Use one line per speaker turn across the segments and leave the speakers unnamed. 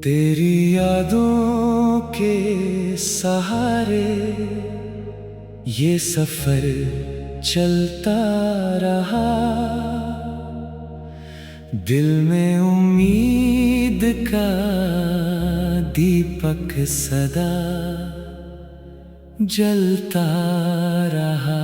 तेरी यादों के सहारे ये सफर चलता रहा। दिल में उम्मीद का दीपक सदा जलता रहा।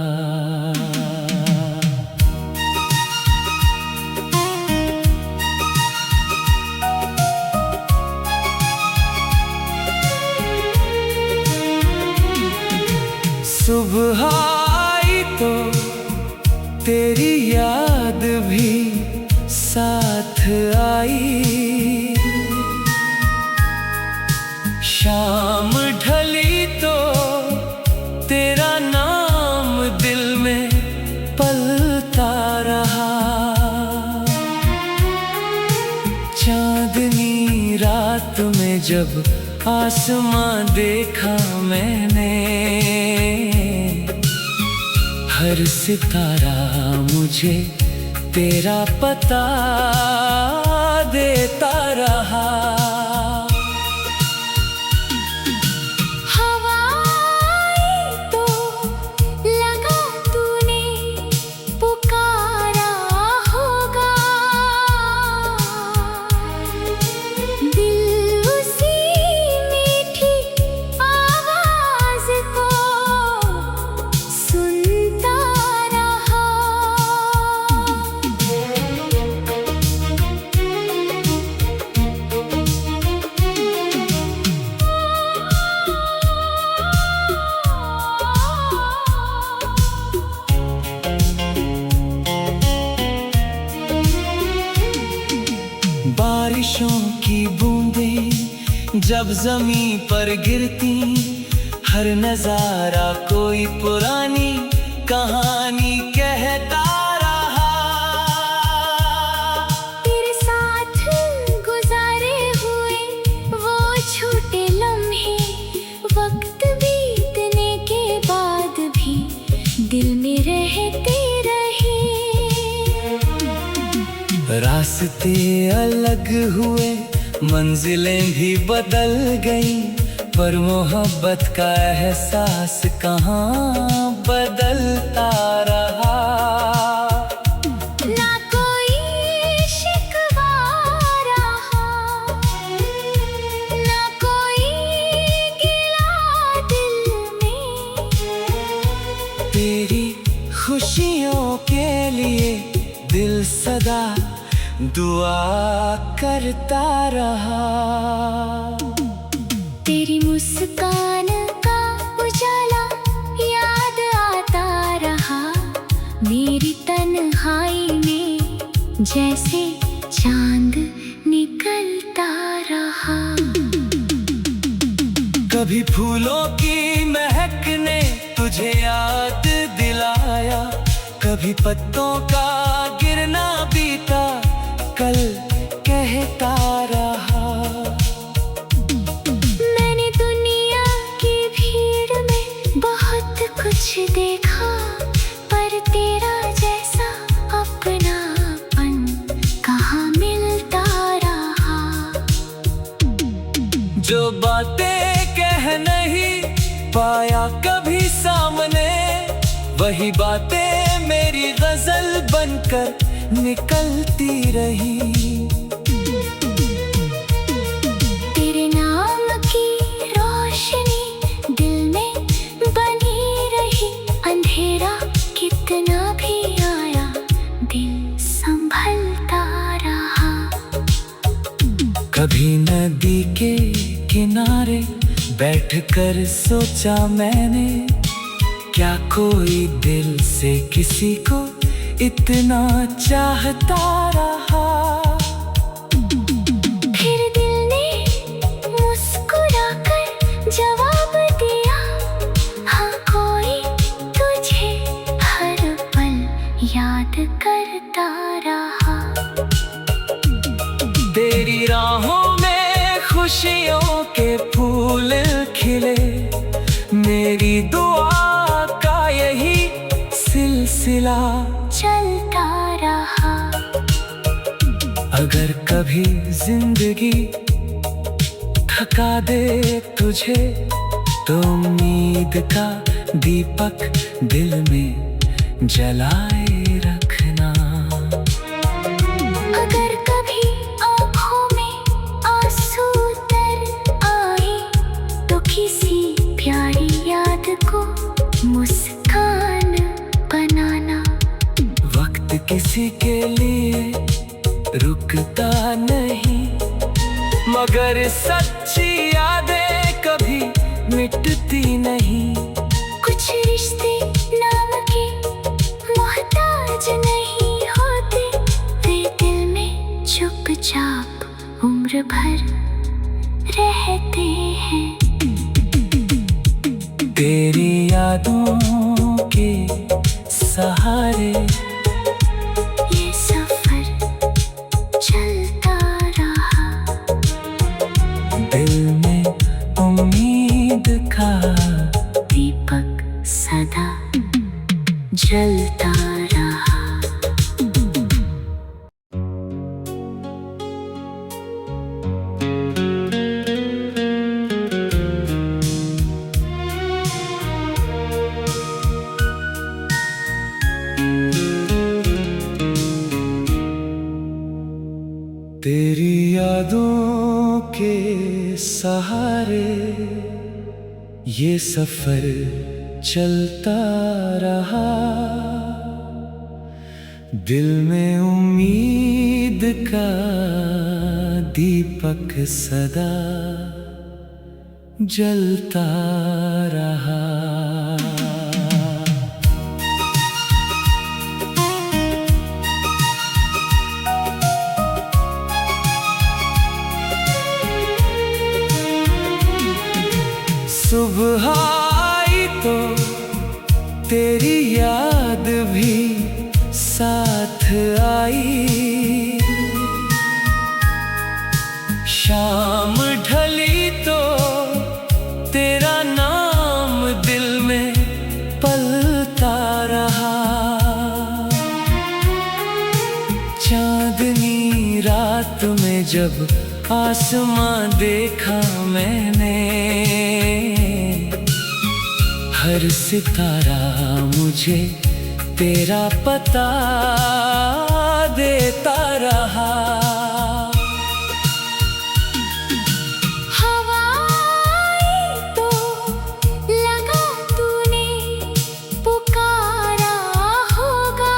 सुबह आई तो तेरी याद भी साथ आई। शाम ढली तो तेरा नाम दिल में पलता रहा। चांदनी रात में जब आसमां देखा मैंने, हर सितारा मुझे तेरा पता देता रहा।
हवा आई तो लगा तूने पुकारा होगा। दिल उसी मीठी आवाज को सुनता रहा।
बारिशों की बूंदें जब ज़मीं पर गिरती, हर नज़ारा कोई पुरानी कहानी कहता रहा।
तेरे साथ गुजारे हुए वो छोटे लम्हे, वक्त बीतने के बाद भी दिल में रहते रहे।
रास्ते अलग हुए, मंजिलें भी बदल गईं, पर मोहब्बत का एहसास कहाँ बदलता रहा।
ना कोई शिकवा रहा, ना कोई गिला दिल में।
तेरी खुशियों के लिए दिल सदा दुआ करता रहा।
तेरी मुस्कान का उजाला याद आता रहा। मेरी तन्हाई में जैसे चांद निकलता रहा।
कभी फूलों की महक ने तुझे याद दिलाया, कभी पत्तों का गिरना बीता कल कहता रहा।
मैंने दुनिया की भीड़ में बहुत कुछ देखा, पर तेरा जैसा अपनापन कहाँ मिलता रहा।
जो बातें कह नहीं पाया कभी सामने, वही बातें मेरी गजल बनकर निकलती रही।
तेरे नाम की रोशनी दिल में बनी रही। अंधेरा कितना भी आया दिल संभलता रहा।
कभी नदी के किनारे बैठकर सोचा मैंने, क्या कोई दिल से किसी को इतना चाहता रहा।
फिर दिल ने मुस्कुराकर जवाब दिया, हाँ कोई तुझे हर पल याद करता रहा।
तेरी राहों में खुशियों के फूल खिले, मेरी दुआ का यही सिलसिला
चलता रहा।
अगर कभी जिंदगी थका दे तुझे तो उम्मीद का दीपक दिल में जलाए रखना।
अगर कभी आँखों में आंसू तर आए तो किसी प्यारी याद को मुस्कान बनाना।
वक्त किसी के लिए रुकता नहीं, मगर सच्ची यादें कभी मिटती नहीं।
कुछ रिश्ते नाम के मोहताज नहीं होते, वे दिल में चुपचाप उम्र भर रहते हैं।
तेरी यादों के सहारे
ये सफर चलता रहा,
दिल में उम्मीद का
दीपक सदा जलता रहा।
तेरी यादों के सहारे ये सफर चलता रहा, दिल में उम्मीद का दीपक सदा जलता रहा। सुबह आई तो तेरी याद भी साथ आई, शाम ढली तो तेरा नाम दिल में पलता रहा। चांदनी रात में जब आसमां देखा मैंने, हर सितारा मुझे तेरा पता देता रहा।
हवा आई तो लगा तूने पुकारा होगा,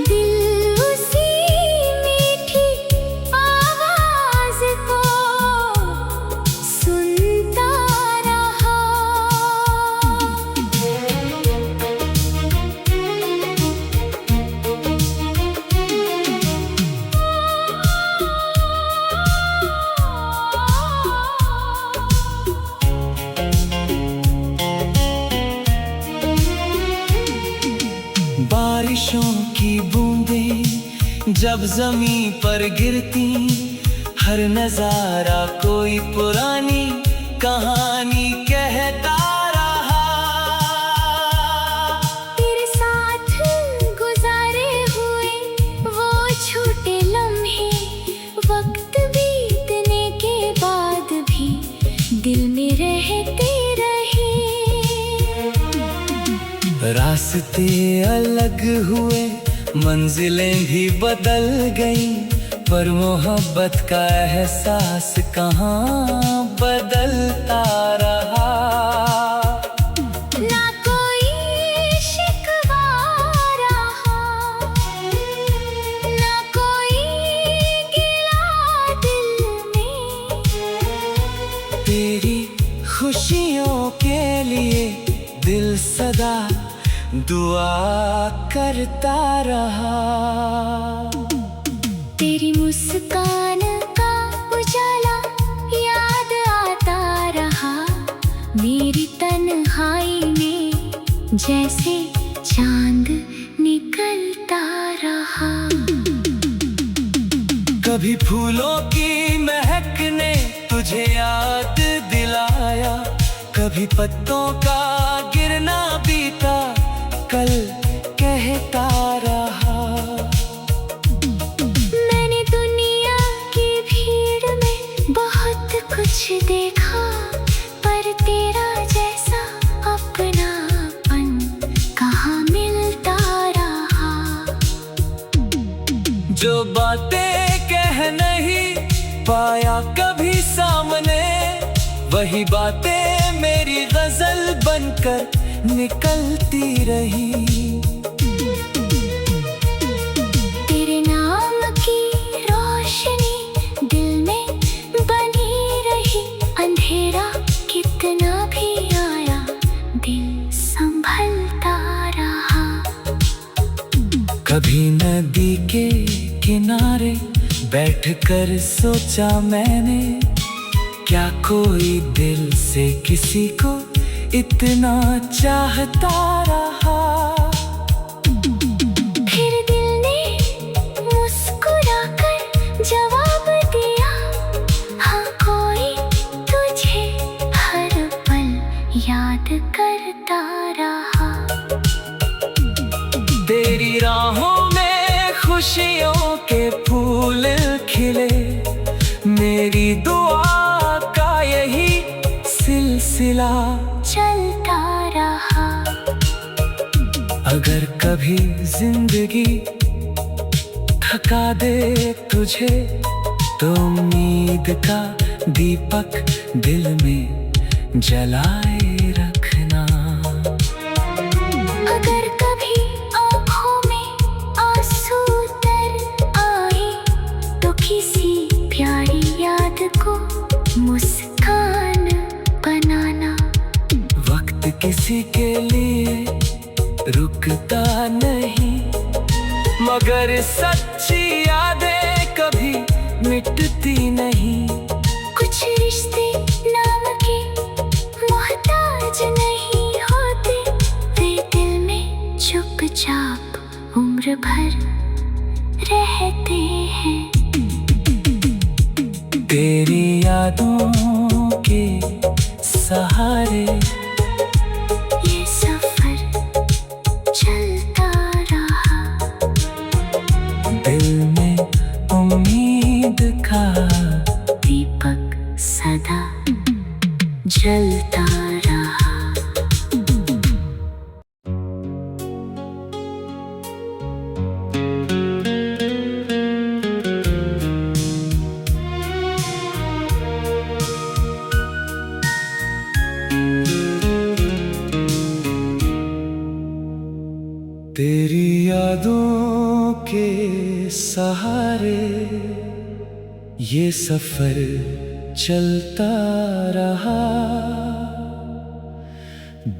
दिल उसी मीठी आवाज को सुनता रहा।
बारिशों की बूंदें जब जमीन पर गिरती, हर नजारा कोई पुरानी कहानी कहता रहा।
तेरे साथ गुजारे हुए वो छोटे लम्हे, वक्त बीतने के बाद भी दिल में रहते रहे।
रास्ते अलग हुए, मंजिलें भी बदल गईं, पर मोहब्बत का एहसास कहाँ बदलता रहा।
ना कोई शिकवा रहा, ना कोई गिला दिल में।
तेरी खुशियों के लिए दिल सदा दुआ करता रहा।
तेरी मुस्कान का उजाला याद आता रहा, मेरी तन्हाई में जैसे चांद निकलता रहा।
कभी फूलों की महक ने तुझे याद दिलाया, कभी पत्तों का गिरना बीता कल कहता रहा।
मैंने दुनिया की
जो बातें कह नहीं पाया कभी सामने, वही बातें मेरी गजल बनकर निकलती रही।
तेरे नाम की रोशनी दिल में बनी रही, अंधेरा कितना भी आया दिल संभलता रहा।
कभी नदी के किनारे बैठकर सोचा मैंने, क्या कोई दिल से किसी को इतना चाहता रहा।
फिर दिल ने मुस्कुराकर जवाब दिया, हाँ कोई तुझे हर पल याद करता रहा।
तेरी राहों में खुशियों के फूल खिले, मेरी दुआ का यही सिलसिला
चलता रहा।
अगर कभी जिंदगी थका दे तुझे, तो उम्मीद का दीपक दिल में जलाए रखना।
अगर कभी आँखों में आंसू तर आए, तो किसी प्यारी याद को मुस्कान बनाना।
वक्त किसी के लिए रुकता नहीं, मगर सच्ची यादें कभी मिटती नहीं।
कुछ रिश्ते नाम के मोहताज नहीं होते, वे दिल में चुपचाप उम्र भर रहते हैं।
तेरी यादों के सहारे
ये सफर चलता रहा।
दिल में उम्मीद का
दीपक सदा जलता रहा।
तेरी यादों के सहारे ये सफर चलता रहा।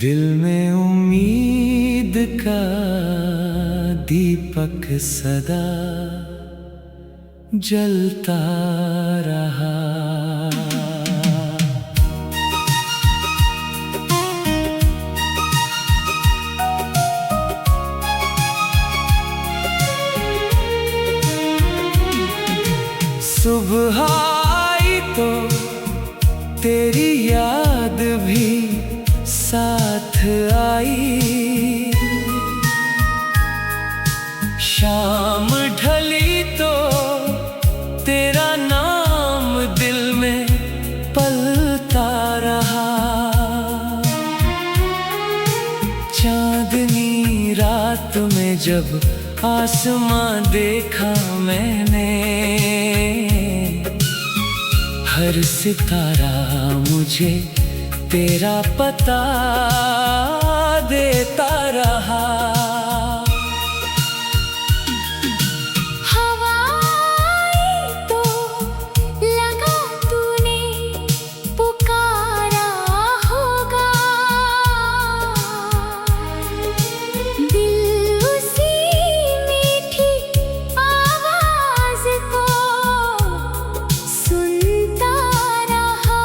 दिल में उम्मीद का दीपक सदा जलता रहा। सुबह आई तो तेरी याद भी साथ आई, शाम ढली तो तेरा नाम दिल में पलता रहा। चांदनी रात में जब आसमां देखा मैंने, हर सितारा मुझे तेरा पता देता रहा।
हवा आई तो लगा तूने पुकारा होगा, दिल उसी मीठी आवाज को सुनता रहा।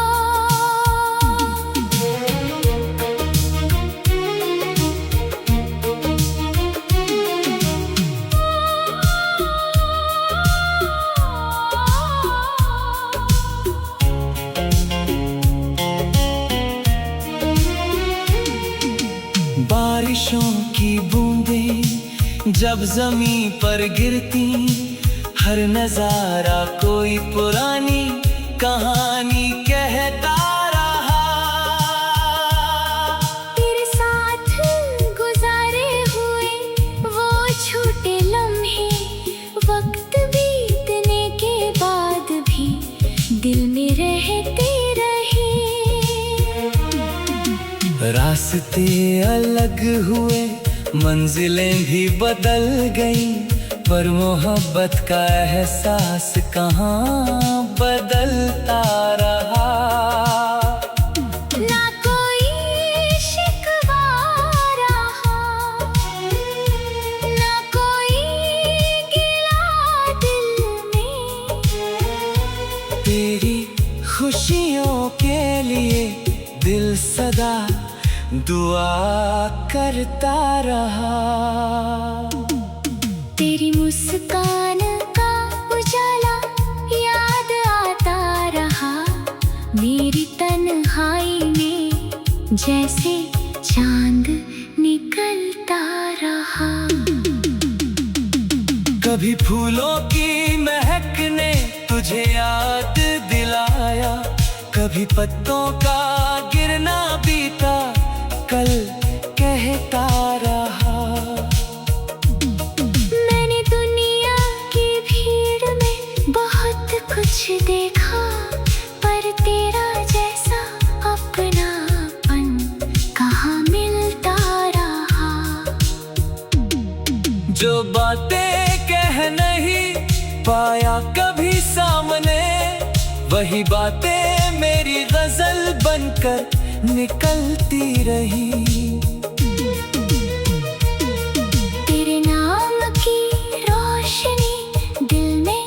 बारिशों की बूंदें जब जमीन पर गिरती, हर नजारा कोई पुरानी कहानी कहता रहा।
तेरे साथ गुजारे हुए वो छोटे लम्हे वक्त
रास्ते अलग हुए, मंजिलें भी बदल गईं, पर मोहब्बत का एहसास कहाँ बदलता रहा।
ना कोई शिकवा रहा, ना कोई गिला दिल में।
तेरी खुशियों के लिए दिल सदा दुआ करता रहा।
तेरी मुस्कान का उजाला याद आता रहा, मेरी तन्हाई में जैसे चांद निकलता रहा।
कभी फूलों की महक ने तुझे याद दिलाया, कभी पत्तों का गिरना बीता कल कहता रहा।
मैंने दुनिया की भीड़ में बहुत कुछ देखा, पर तेरा जैसा अपनापन कहाँ मिलता रहा।
जो बातें कह नहीं पाया कभी सामने, वही बातें मेरी गजल बनकर निकलती रही।
तेरे नाम की रोशनी दिल में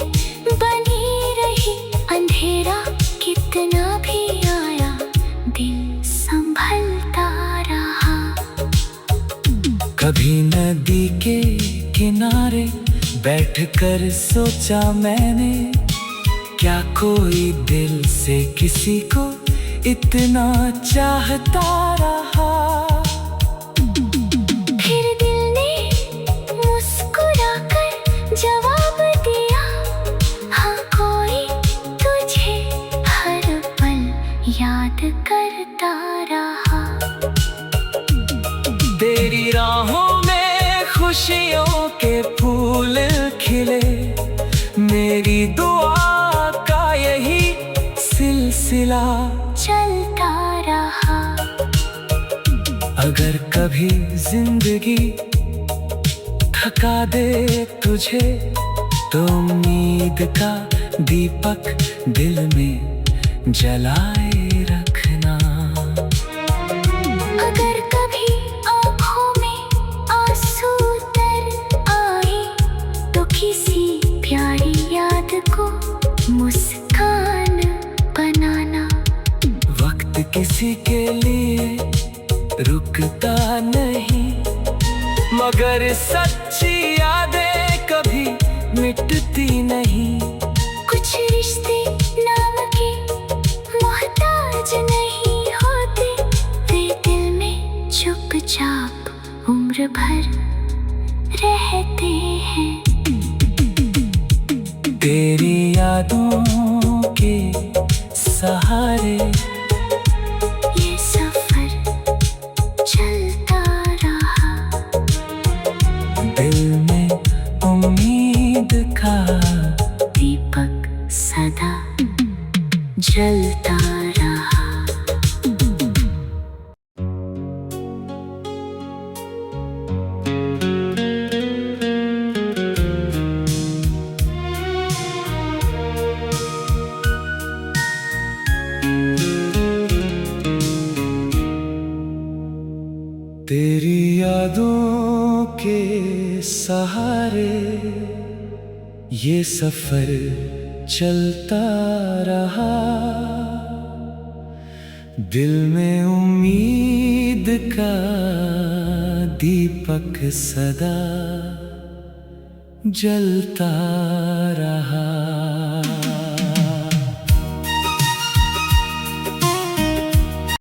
बनी रही, अंधेरा कितना भी आया दिल संभलता रहा।
कभी नदी के किनारे बैठकर सोचा मैंने, क्या कोई दिल से किसी को इतना चाहता रहा।
फिर दिल ने मुस्कुराकर जवाब दिया, हाँ कोई तुझे हर पल याद करता रहा।
तेरी राहों में खुशियों के फूल खिले, मेरी दुआ का यही सिलसिला
चलता रहा।
अगर कभी जिंदगी थका दे तुझे, तो उम्मीद का दीपक दिल में जलाए रखना।
अगर कभी आँखों में आंसू तर आए, तो किसी प्यारी याद को मुस्कान बनाना।
वक्त किसी के लिए रुकता नहीं, मगर सच्ची यादें कभी मिटती नहीं।
कुछ रिश्ते नाम के मोहताज नहीं होते, वे दिल में चुपचाप उम्र भर रहते हैं।
तेरी यादों के सहारे
ये सफर चलता रहा,
दिल में उम्मीद का
दीपक सदा जलता रहा।
तेरी यादों के सहारे ये सफर चलता रहा, दिल में उम्मीद का दीपक सदा जलता रहा।